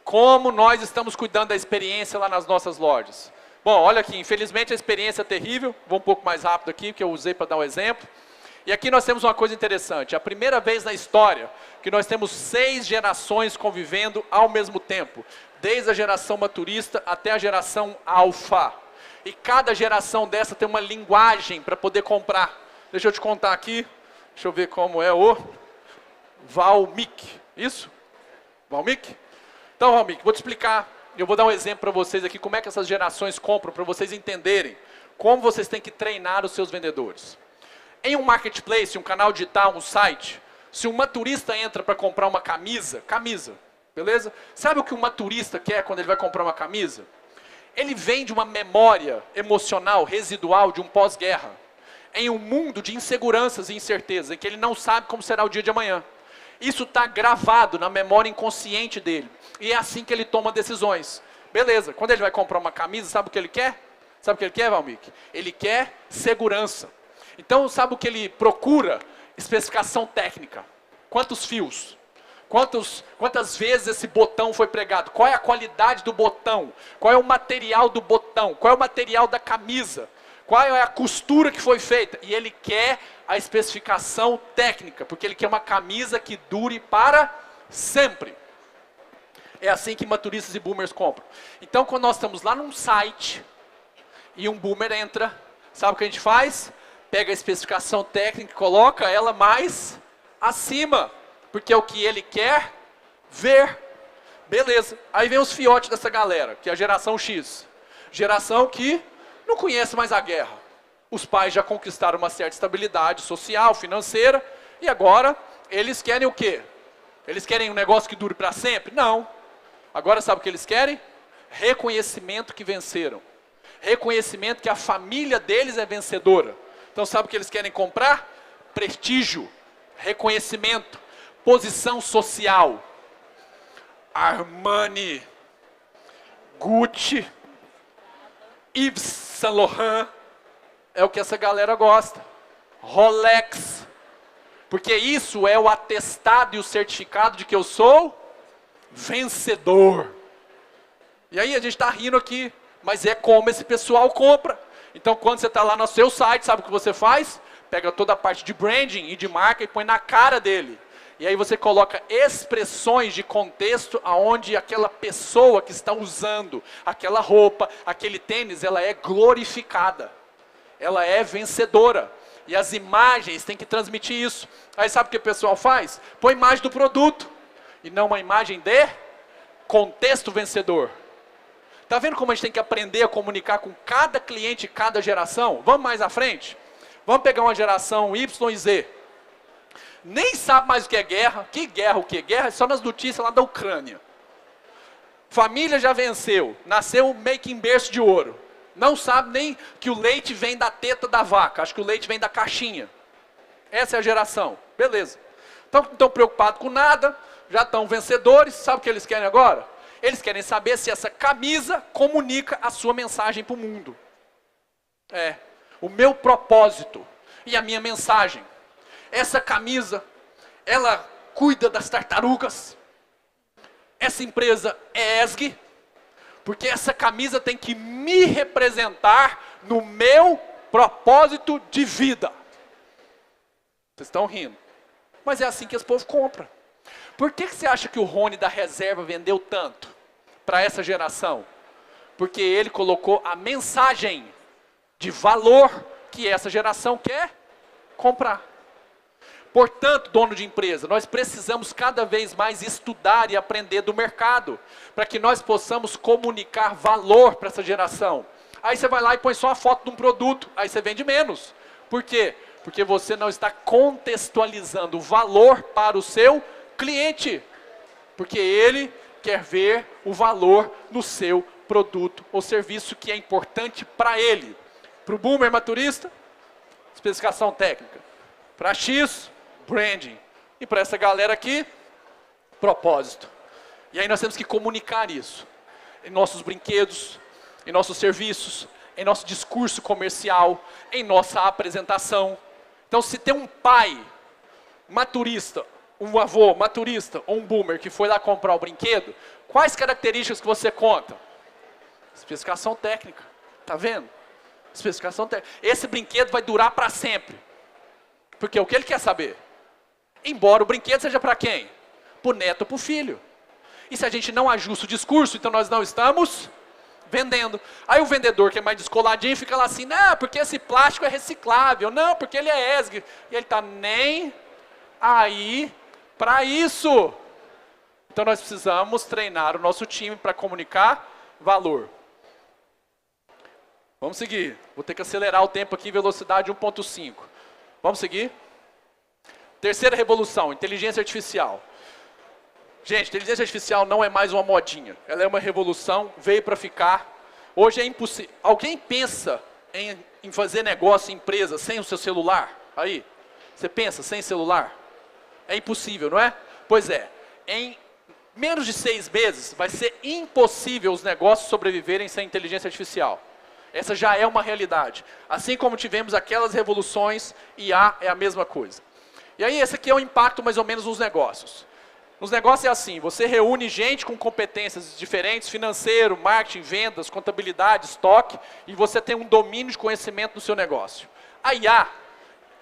Como nós estamos cuidando da experiência lá nas nossas lojas? Bom, olha aqui, infelizmente a experiência é terrível. Vou um pouco mais rápido aqui, que eu usei para dar um exemplo. E aqui nós temos uma coisa interessante. É a primeira vez na história que nós temos 6 gerações convivendo ao mesmo tempo. Desde a geração maturista até a geração alfa. E cada geração dessa tem uma linguagem para poder comprar. Deixa eu te contar aqui. Deixa eu ver como é o Valmic. Isso? Valmic? Então, Valmic, vou te explicar. Eu vou dar um exemplo para vocês aqui, como é que essas gerações compram, para vocês entenderem como vocês têm que treinar os seus vendedores. Em um marketplace, um canal digital, um site, se um turista entra para comprar uma camisa, beleza? Sabe o que um turista quer quando ele vai comprar uma camisa? Ele vem de uma memória emocional residual de um pós-guerra, em um mundo de inseguranças e incertezas, em que ele não sabe como será o dia de amanhã. Isso está gravado na memória inconsciente dele. E é assim que ele toma decisões. Beleza, quando ele vai comprar uma camisa, sabe o que ele quer? Sabe o que ele quer, Valmic? Ele quer segurança. Então, sabe o que ele procura? Especificação técnica. Quantos fios? Quantas vezes esse botão foi pregado? Qual é a qualidade do botão? Qual é o material do botão? Qual é o material da camisa? Qual é a costura que foi feita? E ele quer a especificação técnica, porque ele quer uma camisa que dure para sempre. É assim que maturistas e boomers compram. Então, quando nós estamos lá num site e um boomer entra, sabe o que a gente faz? Pega a especificação técnica e coloca ela mais acima, porque é o que ele quer ver. Beleza. Aí vem os fiotes dessa galera, que é a geração X. Geração que não conhece mais a guerra. Os pais já conquistaram uma certa estabilidade social, financeira, e agora eles querem o quê? Eles querem um negócio que dure para sempre? Não. Agora sabe o que eles querem? Reconhecimento que venceram. Reconhecimento que a família deles é vencedora. Então sabe o que eles querem comprar? Prestígio, reconhecimento, posição social. Armani, Gucci, Yves Saint Laurent, é o que essa galera gosta. Rolex, porque isso é o atestado e o certificado de que eu sou vencedor. E aí a gente está rindo aqui, mas é como esse pessoal compra. Então quando você está lá no seu site, sabe o que você faz? Pega toda a parte de branding e de marca e põe na cara dele. E aí você coloca expressões de contexto aonde aquela pessoa que está usando aquela roupa, aquele tênis, ela é glorificada. Ela é vencedora. E as imagens têm que transmitir isso. Aí sabe o que o pessoal faz? Põe imagem do produto. E não uma imagem de contexto vencedor. Tá vendo como a gente tem que aprender a comunicar com cada cliente, cada geração? Vamos mais à frente? Vamos pegar uma geração Y e Z. Nem sabe mais o que é guerra. Que guerra, o que? Guerra é só nas notícias lá da Ucrânia. Família já venceu. Nasceu meio que em berço de ouro. Não sabe nem que o leite vem da teta da vaca. Acho que o leite vem da caixinha. Essa é a geração. Beleza. Então, não estão preocupados com nada. Já estão vencedores. Sabe o que eles querem agora? Eles querem saber se essa camisa comunica a sua mensagem para o mundo. O meu propósito e a minha mensagem. Essa camisa, ela cuida das tartarugas. Essa empresa é ESG, porque essa camisa tem que me representar no meu propósito de vida. Vocês estão rindo. Mas é assim que esse povo compra. Por que você acha que o Rony da reserva vendeu tanto para essa geração? Porque ele colocou a mensagem de valor que essa geração quer comprar. Portanto, dono de empresa, nós precisamos cada vez mais estudar e aprender do mercado, para que nós possamos comunicar valor para essa geração. Aí você vai lá e põe só a foto de um produto, aí você vende menos. Por quê? Porque você não está contextualizando o valor para o seu cliente. Porque ele quer ver o valor no seu produto ou serviço que é importante para ele. Para o boomer maturista, especificação técnica. Para X, branding. E para essa galera aqui, propósito. E aí nós temos que comunicar isso. Em nossos brinquedos, em nossos serviços, em nosso discurso comercial, em nossa apresentação. Então, se tem um pai maturista, um avô maturista ou um boomer que foi lá comprar o brinquedo, quais características que você conta? Especificação técnica. Tá vendo? Especificação técnica. Esse brinquedo vai durar para sempre. Porque o que ele quer saber? Embora o brinquedo seja para quem? Para o neto ou para o filho. E se a gente não ajusta o discurso, então nós não estamos vendendo. Aí o vendedor que é mais descoladinho fica lá assim, não, porque esse plástico é reciclável, não, porque ele é ESG. E ele está nem aí para isso. Então nós precisamos treinar o nosso time para comunicar valor. Vamos seguir. Vou ter que acelerar o tempo aqui, velocidade 1.5. Vamos seguir? Terceira revolução, inteligência artificial. Gente, inteligência artificial não é mais uma modinha. Ela é uma revolução, veio para ficar. Hoje é impossível. Alguém pensa em fazer negócio em empresa sem o seu celular? Aí, você pensa sem celular? É impossível, não é? Pois é, em menos de 6 meses vai ser impossível os negócios sobreviverem sem inteligência artificial. Essa já é uma realidade. Assim como tivemos aquelas revoluções, IA é a mesma coisa. E aí esse aqui é o impacto mais ou menos nos negócios. Nos negócios é assim, você reúne gente com competências diferentes, financeiro, marketing, vendas, contabilidade, estoque, e você tem um domínio de conhecimento do seu negócio. A IA,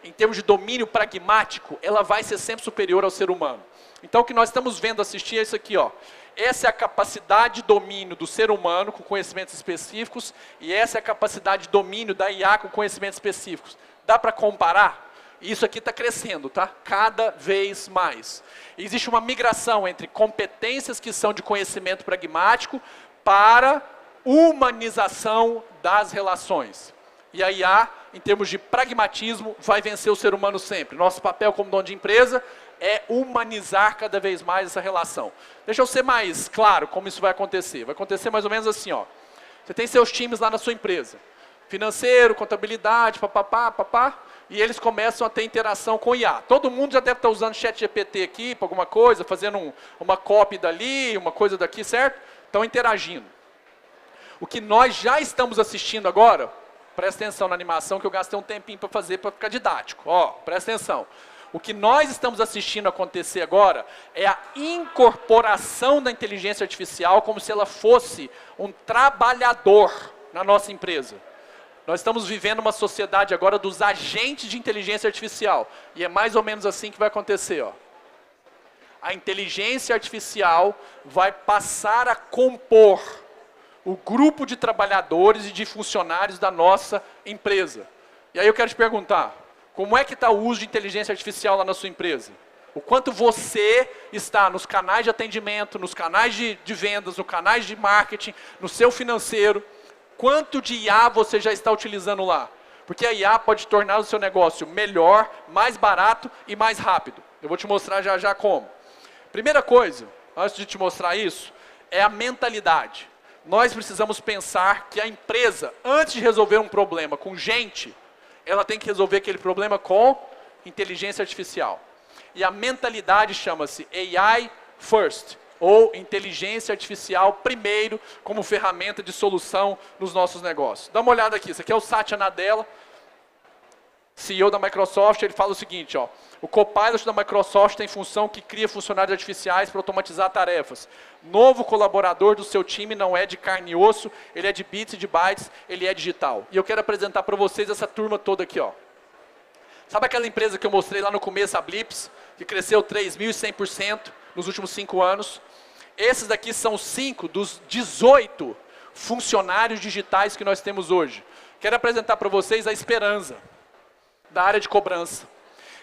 em termos de domínio pragmático, ela vai ser sempre superior ao ser humano. Então o que nós estamos vendo assistir é isso aqui, ó. Essa é a capacidade de domínio do ser humano com conhecimentos específicos, e essa é a capacidade de domínio da IA com conhecimentos específicos. Dá para comparar? Isso aqui está crescendo, tá? Cada vez mais. Existe uma migração entre competências que são de conhecimento pragmático para humanização das relações. E a IA, em termos de pragmatismo, vai vencer o ser humano sempre. Nosso papel como dono de empresa é humanizar cada vez mais essa relação. Deixa eu ser mais claro como isso vai acontecer. Vai acontecer mais ou menos assim, ó. Você tem seus times lá na sua empresa. Financeiro, contabilidade, papapá. E eles começam a ter interação com IA. Todo mundo já deve estar usando ChatGPT aqui para alguma coisa, fazendo uma copy dali, uma coisa daqui, certo? Estão interagindo. O que nós já estamos assistindo agora, presta atenção na animação que eu gastei um tempinho para fazer para ficar didático. Ó, presta atenção. O que nós estamos assistindo acontecer agora é a incorporação da inteligência artificial como se ela fosse um trabalhador na nossa empresa. Nós estamos vivendo uma sociedade agora dos agentes de inteligência artificial. E é mais ou menos assim que vai acontecer, ó. A inteligência artificial vai passar a compor o grupo de trabalhadores e de funcionários da nossa empresa. E aí eu quero te perguntar, como é que está o uso de inteligência artificial lá na sua empresa? O quanto você está nos canais de atendimento, nos canais de vendas, nos canais de marketing, no seu financeiro. Quanto de IA você já está utilizando lá? Porque a IA pode tornar o seu negócio melhor, mais barato e mais rápido. Eu vou te mostrar já já como. Primeira coisa, antes de te mostrar isso, é a mentalidade. Nós precisamos pensar que a empresa, antes de resolver um problema com gente, ela tem que resolver aquele problema com inteligência artificial. E a mentalidade chama-se AI First, ou inteligência artificial primeiro, como ferramenta de solução nos nossos negócios. Dá uma olhada aqui, isso aqui é o Satya Nadella, CEO da Microsoft. Ele fala o seguinte, ó: o Copilot da Microsoft tem função que cria funcionários artificiais para automatizar tarefas. Novo colaborador do seu time não é de carne e osso, ele é de bits e de bytes, ele é digital. E eu quero apresentar para vocês essa turma toda aqui, ó. Sabe aquela empresa que eu mostrei lá no começo, a Blips, que cresceu 3.100% nos últimos 5 anos? Esses daqui são 5 dos 18 funcionários digitais que nós temos hoje. Quero apresentar para vocês a Esperança, da área de cobrança.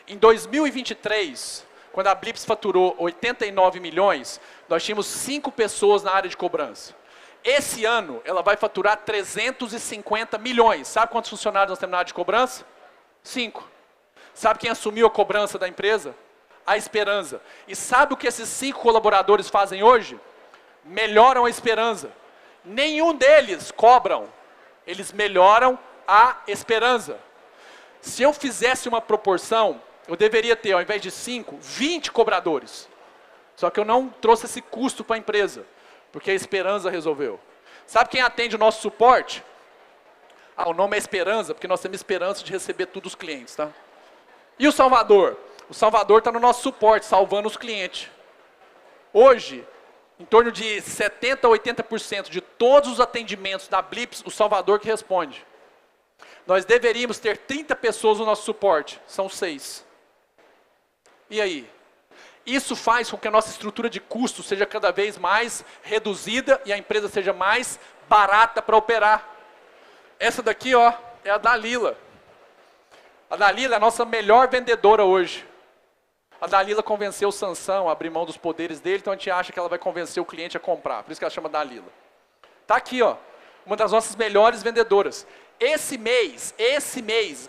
Em 2023, quando a Blips faturou 89 milhões, nós tínhamos 5 pessoas na área de cobrança. Esse ano, ela vai faturar 350 milhões. Sabe quantos funcionários nós temos na área de cobrança? 5. Sabe quem assumiu a cobrança da empresa? A Esperança. E sabe o que esses 5 colaboradores fazem hoje? Melhoram a Esperança. Nenhum deles cobram. Eles melhoram a Esperança. Se eu fizesse uma proporção, eu deveria ter, ao invés de 5, 20 cobradores. Só que eu não trouxe esse custo para a empresa, porque a Esperança resolveu. Sabe quem atende o nosso suporte? O nome é Esperança, porque nós temos esperança de receber todos os clientes, tá? E o Salvador? O Salvador está no nosso suporte, salvando os clientes. Hoje, em torno de 70% a 80% de todos os atendimentos da Blips, o Salvador que responde. Nós deveríamos ter 30 pessoas no nosso suporte, são 6. E aí? Isso faz com que a nossa estrutura de custo seja cada vez mais reduzida e a empresa seja mais barata para operar. Essa daqui, ó, é a Dalila. A Dalila é a nossa melhor vendedora hoje. A Dalila convenceu o Sansão a abrir mão dos poderes dele, então a gente acha que ela vai convencer o cliente a comprar. Por isso que ela chama Dalila. Está aqui, ó, uma das nossas melhores vendedoras. Esse mês,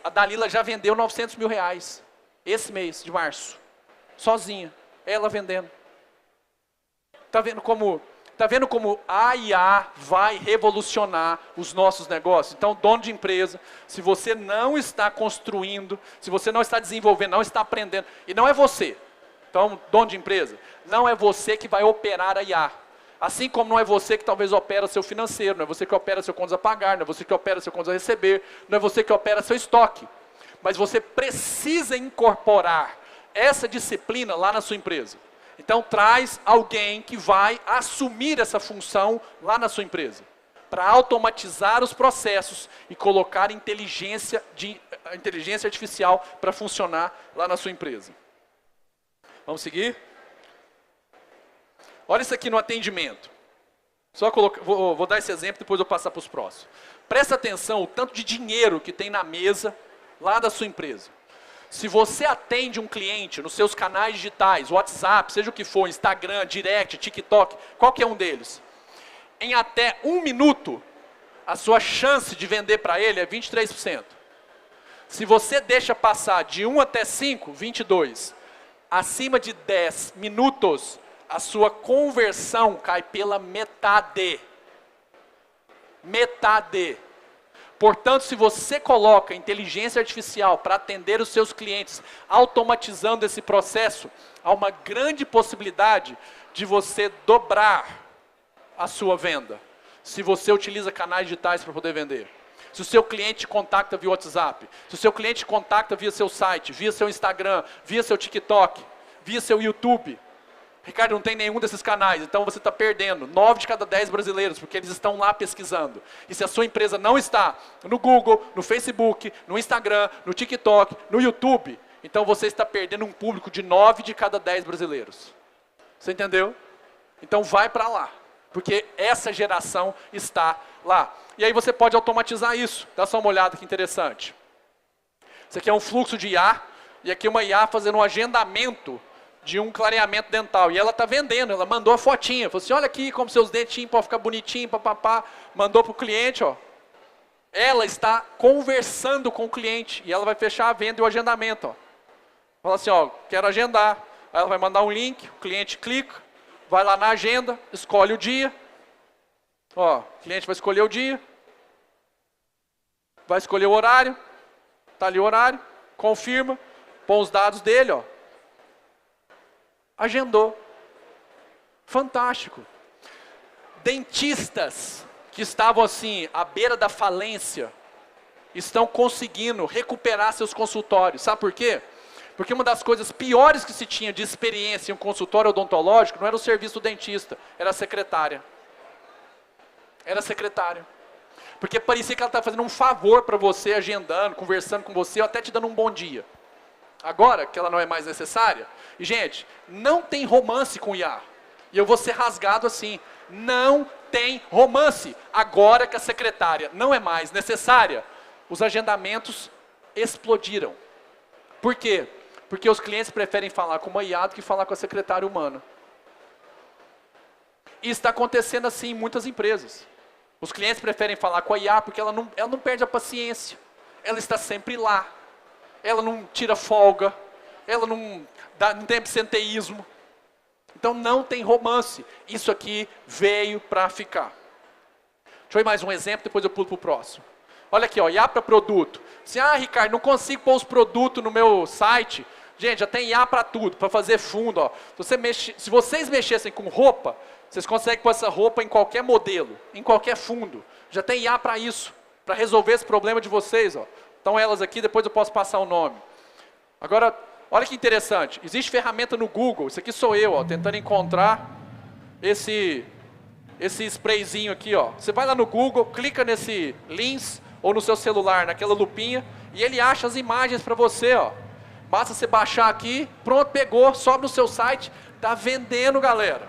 a Dalila já vendeu 900 mil reais. Esse mês de março. Sozinha. Ela vendendo. Está vendo como a IA vai revolucionar os nossos negócios? Então, dono de empresa, se você não está construindo, se você não está desenvolvendo, não está aprendendo, e não é você, então, dono de empresa, não é você que vai operar a IA. Assim como não é você que talvez opera seu financeiro, não é você que opera seu contas a pagar, não é você que opera seu contas a receber, não é você que opera seu estoque. Mas você precisa incorporar essa disciplina lá na sua empresa. Então traz alguém que vai assumir essa função lá na sua empresa, para automatizar os processos e colocar inteligência artificial para funcionar lá na sua empresa. Vamos seguir? Olha isso aqui no atendimento. Só vou dar esse exemplo, depois eu vou passar para os próximos. Presta atenção o tanto de dinheiro que tem na mesa lá da sua empresa. Se você atende um cliente nos seus canais digitais, WhatsApp, seja o que for, Instagram, Direct, TikTok, qualquer um deles, em até 1 minuto, a sua chance de vender para ele é 23%. Se você deixa passar de 1 até 5, 22%. Acima de 10 minutos, a sua conversão cai pela metade. Metade. Portanto, se você coloca inteligência artificial para atender os seus clientes, automatizando esse processo, há uma grande possibilidade de você dobrar a sua venda. Se você utiliza canais digitais para poder vender. Se o seu cliente contacta via WhatsApp, se o seu cliente contacta via seu site, via seu Instagram, via seu TikTok, via seu YouTube. Ricardo, não tem nenhum desses canais, então você está perdendo 9 de cada 10 brasileiros, porque eles estão lá pesquisando. E se a sua empresa não está no Google, no Facebook, no Instagram, no TikTok, no YouTube, então você está perdendo um público de 9 de cada 10 brasileiros. Você entendeu? Então vai para lá, porque essa geração está lá. E aí você pode automatizar isso. Dá só uma olhada que interessante. Isso aqui é um fluxo de IA, e aqui uma IA fazendo um agendamento de um clareamento dental. E ela está vendendo, ela mandou a fotinha. Falou assim, olha aqui como seus dentinhos podem ficar bonitinhos, papapá. Mandou para o cliente, ó. Ela está conversando com o cliente e ela vai fechar a venda e o agendamento, ó. Fala assim, ó, quero agendar. Aí ela vai mandar um link, o cliente clica, vai lá na agenda, escolhe o dia. Ó, o cliente vai escolher o dia. Vai escolher o horário. Tá ali o horário, confirma, põe os dados dele, ó. Agendou. Fantástico. Dentistas que estavam assim, à beira da falência, estão conseguindo recuperar seus consultórios. Sabe por quê? Porque uma das coisas piores que se tinha de experiência em um consultório odontológico não era o serviço do dentista, era a secretária. Era a secretária. Porque parecia que ela estava fazendo um favor para você, agendando, conversando com você, ou até te dando um bom dia. Agora que ela não é mais necessária, e gente, não tem romance com IA. E eu vou ser rasgado assim, não tem romance. Agora que a secretária não é mais necessária, os agendamentos explodiram. Por quê? Porque os clientes preferem falar com uma IA do que falar com a secretária humana. E está acontecendo assim em muitas empresas. Os clientes preferem falar com a IA porque ela não perde a paciência. Ela está sempre lá. Ela não tira folga. Ela não tem absenteísmo. Então não tem romance. Isso aqui veio para ficar. Deixa eu ver mais um exemplo, depois eu pulo para o próximo. Olha aqui, ó, IA para produto. Assim, Ricardo, não consigo pôr os produtos no meu site. Gente, já tem IA para tudo, para fazer fundo. Ó. Se vocês mexessem com roupa, vocês conseguem pôr essa roupa em qualquer modelo, em qualquer fundo. Já tem IA para isso, para resolver esse problema de vocês. Ó. Então elas aqui, depois eu posso passar o nome. Agora, olha que interessante. Existe ferramenta no Google, isso aqui sou eu, ó, tentando encontrar esse sprayzinho aqui. Ó. Você vai lá no Google, clica nesse Lens, ou no seu celular, naquela lupinha, e ele acha as imagens para você. Ó. Basta você baixar aqui, pronto, pegou, sobe no seu site, está vendendo, galera.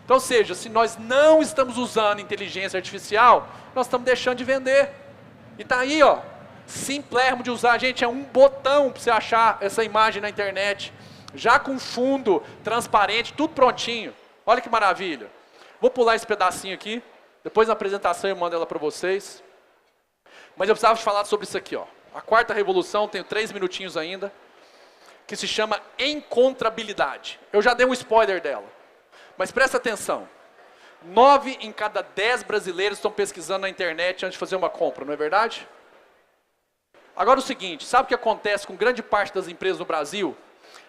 Então, ou seja, se nós não estamos usando inteligência artificial, nós estamos deixando de vender. E está aí, ó, simplérrimo de usar. Gente, é um botão para você achar essa imagem na internet. Já com fundo transparente, tudo prontinho. Olha que maravilha. Vou pular esse pedacinho aqui. Depois na apresentação eu mando ela para vocês. Mas eu precisava falar sobre isso aqui, ó. A quarta revolução, tenho 3 minutinhos ainda, que se chama encontrabilidade. Eu já dei um spoiler dela. Mas presta atenção. 9 em cada 10 brasileiros estão pesquisando na internet antes de fazer uma compra, não é verdade? Agora o seguinte, sabe o que acontece com grande parte das empresas no Brasil?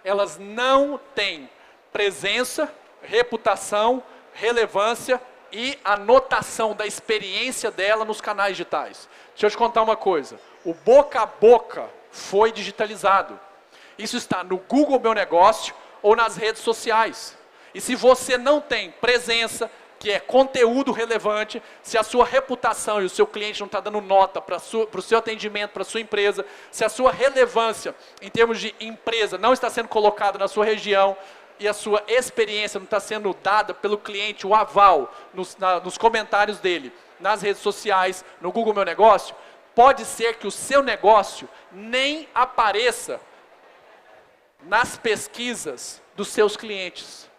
Elas não têm presença, reputação, relevância e anotação da experiência dela nos canais digitais. Deixa eu te contar uma coisa. O boca a boca foi digitalizado. Isso está no Google Meu Negócio ou nas redes sociais. E se você não tem presença, que é conteúdo relevante, se a sua reputação e o seu cliente não está dando nota para o seu atendimento, para a sua empresa, se a sua relevância em termos de empresa não está sendo colocada na sua região, e a sua experiência não está sendo dada pelo cliente, o aval, nos comentários dele, nas redes sociais, no Google Meu Negócio, pode ser que o seu negócio nem apareça nas pesquisas dos seus clientes.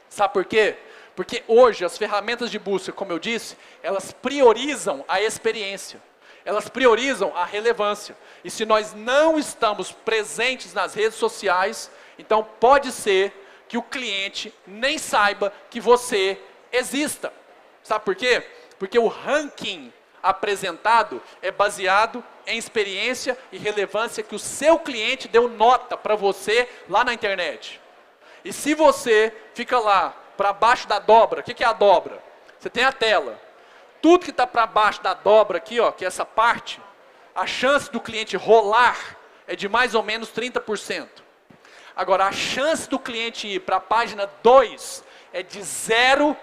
Sabe por quê? Porque hoje as ferramentas de busca, como eu disse, elas priorizam a experiência. Elas priorizam a relevância. E se nós não estamos presentes nas redes sociais, então pode ser que o cliente nem saiba que você exista. Sabe por quê? Porque o ranking apresentado é baseado em experiência e relevância que o seu cliente deu nota para você lá na internet. E se você fica lá para baixo da dobra, o que é a dobra? Você tem a tela. Tudo que está para baixo da dobra aqui, ó, que é essa parte, a chance do cliente rolar é de mais ou menos 30%. Agora, a chance do cliente ir para a página 2 é de 0,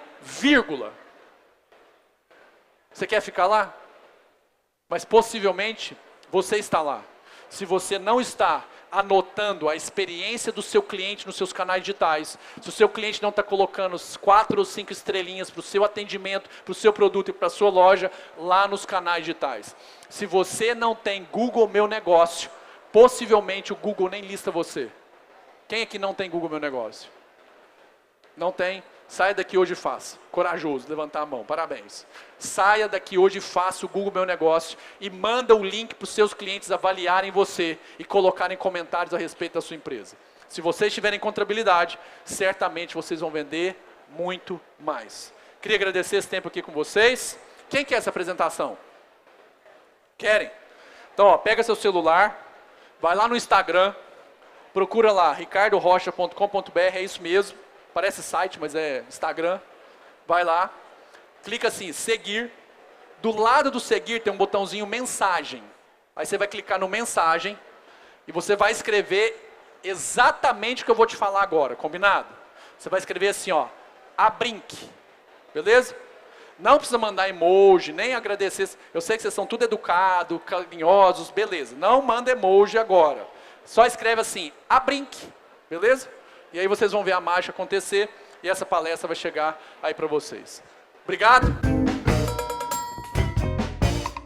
você quer ficar lá? Mas possivelmente você está lá. Se você não está anotando a experiência do seu cliente nos seus canais digitais, se o seu cliente não está colocando 4 ou 5 estrelinhas para o seu atendimento, para o seu produto e para a sua loja lá nos canais digitais. Se você não tem Google Meu Negócio, possivelmente o Google nem lista você. Quem aqui não tem Google Meu Negócio? Não tem? Saia daqui hoje e faça. Corajoso, levantar a mão, parabéns. Saia daqui hoje e faça o Google Meu Negócio e manda o link para os seus clientes avaliarem você e colocarem comentários a respeito da sua empresa. Se vocês tiverem contabilidade, certamente vocês vão vender muito mais. Queria agradecer esse tempo aqui com vocês. Quem quer essa apresentação? Querem? Então, ó, pega seu celular, vai lá no Instagram, procura lá, ricardorocha.com.br, é isso mesmo. Parece site, mas é Instagram. Vai lá, clica assim, seguir. Do lado do seguir tem um botãozinho mensagem. Aí você vai clicar no mensagem e você vai escrever exatamente o que eu vou te falar agora, combinado? Você vai escrever assim, ó, Abrinq, beleza? Não precisa mandar emoji, nem agradecer. Eu sei que vocês são tudo educados, carinhosos, beleza. Não manda emoji agora. Só escreve assim, Abrinq, beleza? E aí vocês vão ver a mágica acontecer e essa palestra vai chegar aí para vocês. Obrigado.